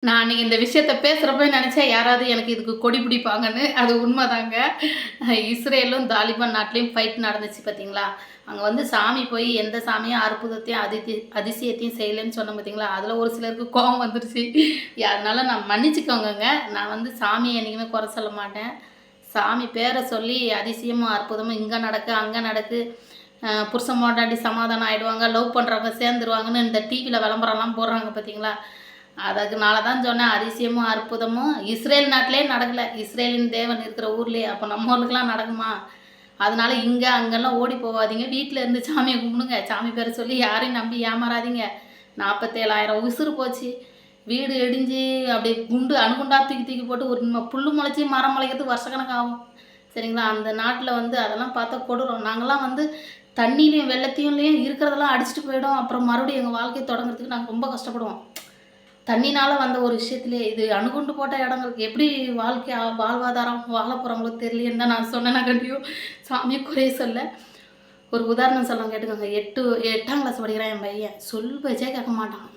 நான் அன்னைக்கு இந்த விஷயத்த பேசுகிறப்ப நினச்சேன் யாராவது எனக்கு இதுக்கு கொடி பிடிப்பாங்கன்னு. அது உண்மைதாங்க. இஸ்ரேலும் தாலிபான் நாட்டிலையும் ஃபைட் நடந்துச்சு பார்த்தீங்களா? அங்கே வந்து சாமி போய் எந்த சாமியும் அற்புதத்தையும் அதிசயத்தையும் செய்யலைன்னு சொன்னேன் பார்த்தீங்களா? அதில் ஒரு சிலருக்கு கோபம் வந்துருச்சு. அதனால நான் மன்னிச்சுக்கோங்கங்க. நான் வந்து சாமியை என்றைக்குமே குறை சொல்ல மாட்டேன். சாமி பேரை சொல்லி அதிசயமும் அற்புதமும் இங்கே நடக்கு அங்கே நடக்கு, புருஷன் பொண்டாட்டி சமாதானம் ஆகிடுவாங்க, லவ் பண்ணுறவங்க சேர்ந்துருவாங்கன்னு இந்த டிவியில் விளம்பரம்லாம் போடுறாங்க பார்த்தீங்களா? அதுக்குனால தான் சொன்னேன், அதிசயமும் அற்புதமும் இஸ்ரேல் நாட்டிலே நடக்கலை. இஸ்ரேலின் தேவன் இருக்கிற ஊர்லேயே. அப்போ நம்ம ஊருக்குலாம் நடக்குமா? அதனால இங்கே அங்கெல்லாம் ஓடி போகாதீங்க. வீட்டில் இருந்து சாமியை கும்பிடுங்க. சாமி பேரை சொல்லி யாரையும் நம்பி ஏமாறாதீங்க. 47,000 உசுறு போச்சு. வீடு இடிஞ்சு அப்படியே குண்டு அணுகுண்டா தூக்கி தூக்கி போட்டு ஒரு புல் முளைச்சி மரம் முளைக்கிறதுக்கு வருஷக்கணக்காகும். சரிங்களா? அந்த நாட்டில் வந்து அதெல்லாம் பார்த்தா கொடூரம். நாங்கள்லாம் வந்து தண்ணியிலையும் வெள்ளத்தையும்லேயும் இருக்கிறதெல்லாம் அடிச்சுட்டு போயிடும். அப்புறம் மறுபடியும் எங்கள் வாழ்க்கையை தொடங்குறதுக்கு நாங்கள் ரொம்ப கஷ்டப்படுவோம். தண்ணினால் வந்த ஒரு விஷயத்துலேயே இது அணுகுண்டு போட்ட இடங்களுக்கு எப்படி வாழ்வாதாரம் வாழ போகிறாங்களோ தெரியலேன்னு தான் நான் சொன்னேன். நான் கண்டிப்பாக சாமியை குறைய சொல்ல. ஒரு உதாரணம் சொல்ல கேட்டுக்கோங்க. 8ஆம் கிளாஸ் படிக்கிறான் என் பையன். சொல் பேச்சே கேட்க மாட்டான்.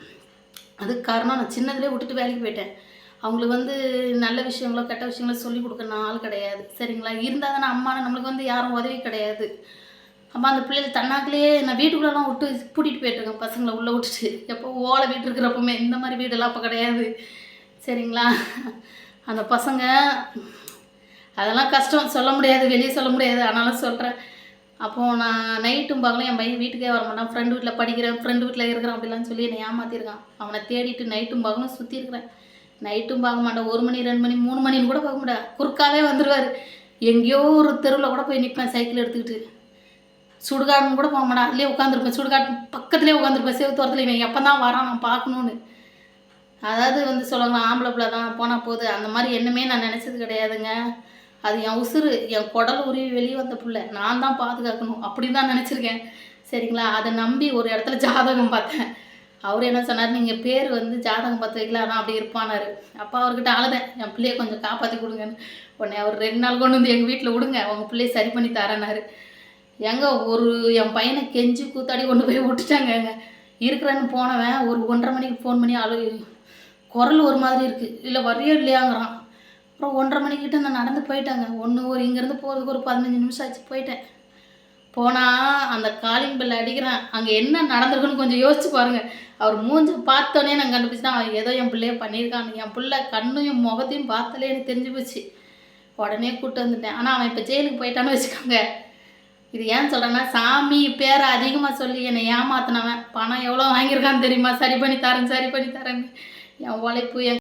அதுக்கு காரணம் நான் சின்னதுலேயே விட்டுட்டு வேலைக்கு போயிட்டேன். அவங்களுக்கு வந்து நல்ல விஷயங்களோ கெட்ட விஷயங்களோ சொல்லிக் கொடுக்க ஆள் கிடையாது. சரிங்களா? இருந்தால் தானே அம்மானு நம்மளுக்கு வந்து யாரும் உதவி கிடையாது. அம்மா அந்த பிள்ளைகள் தன்னாக்கிலேயே நான் வீட்டுக்குள்ளெல்லாம் விட்டு பூட்டிகிட்டு போயிட்டுருக்கேன். பசங்களை உள்ளே விட்டுட்டு எப்போ ஓலை வீடு இருக்கிறப்பமே. இந்த மாதிரி வீடெல்லாம் அப்போ கிடையாது. சரிங்களா? அந்த பசங்க அதெல்லாம் கஷ்டம் சொல்ல முடியாது, வெளியே சொல்ல முடியாது. ஆனாலும் சொல்கிறேன். அப்போது நான் நைட்டும் பகலும் என் பையன் வீட்டுக்கே வர மாட்டான். ஃப்ரெண்டு வீட்டில் படிக்கிறேன், ஃப்ரெண்டு வீட்டில் இருக்கிறேன் அப்படிலாம் சொல்லி என்னை ஏமாற்றிருக்கான். அவனை தேடிட்டு நைட்டும் பகலும் சுற்றிருக்கிறேன். நைட்டும் பார்க்க மாட்டேன். 1 மணி 2 மணி 3 மணின்னு கூட பார்க்க மாட்டேன். குறுக்காவே வந்துடுவார். எங்கேயோ ஒரு தெருவில் கூட போய் நிற்பேன் சைக்கிள் எடுத்துக்கிட்டு. சுடுகாடுன்னு கூட போக மாட்டேன். அதுலேயே உட்காந்துருப்பேன். சுடுகாட்டு பக்கத்துலேயே உட்காந்துருப்பேன். செவத்தோரத்தில் இவன் எப்போ தான் வரான் நான் பார்க்கணுன்னு. அதாவது வந்து சொல்லுவாங்க ஆம்பளை பிள்ளை தான் போனால் போகுது. அந்த மாதிரி எண்ணமே நான் நினச்சது கிடையாதுங்க. அது என் உசுறு, என் குடல் உருவி வெளியே வந்த பிள்ளை. நான் தான் பாதுகாக்கணும் அப்படின்னு தான் நினச்சிருக்கேன். சரிங்களா? அதை நம்பி ஒரு இடத்துல ஜாதகம் பார்த்தேன். அவர் என்ன சொன்னார், நீங்கள் பேர் வந்து ஜாதகம் பார்த்து வைக்கல ஆனால் அப்படி இருப்பானார். அப்போ அவர்கிட்ட அழுதேன், என் பிள்ளையை கொஞ்சம் காப்பாற்றி கொடுங்கன்னு. உடனே அவர் 2 நாள் கொண்டு வந்து எங்கள் வீட்டில் விடுங்க, உங்கள் பிள்ளையை சரி பண்ணி தரேன்னாரு. எங்க என் பையனை கெஞ்சி கூத்தாடி கொண்டு போய் விட்டுட்டாங்க. இருக்கிறேன்னு போனவன் ஒரு 1:30 மணிக்கு ஃபோன் பண்ணி குரல் ஒரு மாதிரி இருக்குது, இல்லை வரையோ இல்லையாங்கிறான். அப்புறம் 1:30 மணிக்கிட்ட நான் நடந்து போயிட்டேங்க. இங்கேருந்து போகிறதுக்கு ஒரு 15 நிமிஷம் ஆச்சு. போயிட்டேன். போனால் அந்த காலிங் பெல் அடிக்கிறேன். அங்கே என்ன நடந்திருக்குன்னு கொஞ்சம் யோசிச்சு பாருங்கள். அவர் மூஞ்சி பார்த்தோன்னே நான் கண்டுபிடிச்சிட்டேன், அவன் ஏதோ என் பிள்ளைய பண்ணியிருக்கான். என் பிள்ளை கண்ணையும் முகத்தையும் பார்த்தாலே எனக்கு தெரிஞ்சு போச்சு. உடனே கூப்பிட்டு வந்துட்டேன். ஆனால் அவன் இப்போ ஜெயிலுக்கு போயிட்டான்னு வச்சுக்கோங்க. இது ஏன் சொல்கிறேன்னா, சாமி பேரை அதிகமாக சொல்லி என்னை ஏமாத்தினவன் பணம் எவ்வளோ வாங்கியிருக்கான்னு தெரியுமா? சரி பண்ணி தரேன் சரி பண்ணி தரேன்னு. என் உழைப்பு